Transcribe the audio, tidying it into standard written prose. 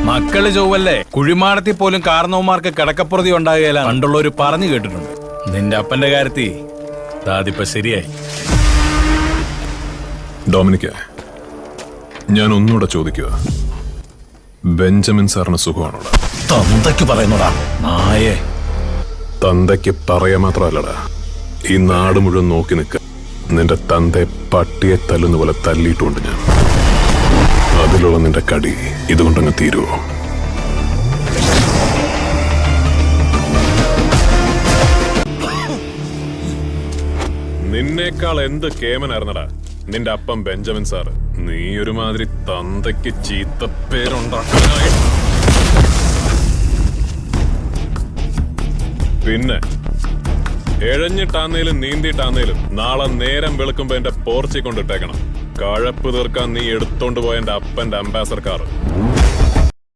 മക്കള് ചൊവ്വല്ലേ, കുഴിമാടത്തിൽ പോലും കാരണവന്മാർക്ക് കിടക്കപ്പുറതി ഉണ്ടാകുകയില്ല പണ്ടുള്ളവര് പറഞ്ഞു കേട്ടിട്ടുണ്ട്. നിന്റെ അപ്പന്റെ കാര്യത്തിൽ അതിപ്പോ ശരിയായി. ഡൊമിനിക്ക, ഞാൻ ഒന്നുകൂടെ ചോദിക്കുക, ബെഞ്ചമിൻ സാറിന് സുഖമാണോടാ? തന്തയ്ക്ക് പറയുന്നോടാ നായേ. തന്തയ്ക്ക് പറയാ മാത്രമല്ലടാ, ഈ നാട് മുഴുവൻ നോക്കി നിൽക്ക. നിന്റെ തന്തയെ പട്ടിയെ തല്ലുന്ന പോലെ തല്ലിയിട്ടുണ്ട് ഞാൻ. അതിലുള്ള നിന്റെ കടി ഇതുകൊണ്ടങ്ങ് തീരുവോ? നിന്നേക്കാൾ എന്ത് കേമനായിരുന്നടാ നിന്റെ അപ്പം ബെഞ്ചമിൻ സാറ്. നീ ഒരുമാതിരി തന്തയ്ക്ക് ചീത്തപ്പേരുണ്ടാക്കാനായി. പിന്നെ എഴഞ്ഞിട്ടാന്നേലും നീന്തിയിട്ടാന്നേലും നാളെ നേരം വെളുക്കുമ്പോ എന്റെ പോർച്ചി കൊണ്ടിട്ടേക്കണം. കഴപ്പ് തീർക്കാൻ നീ എടുത്തോണ്ട് പോയ എന്റെ അപ്പന്റെ അംബാസഡർ കാർ.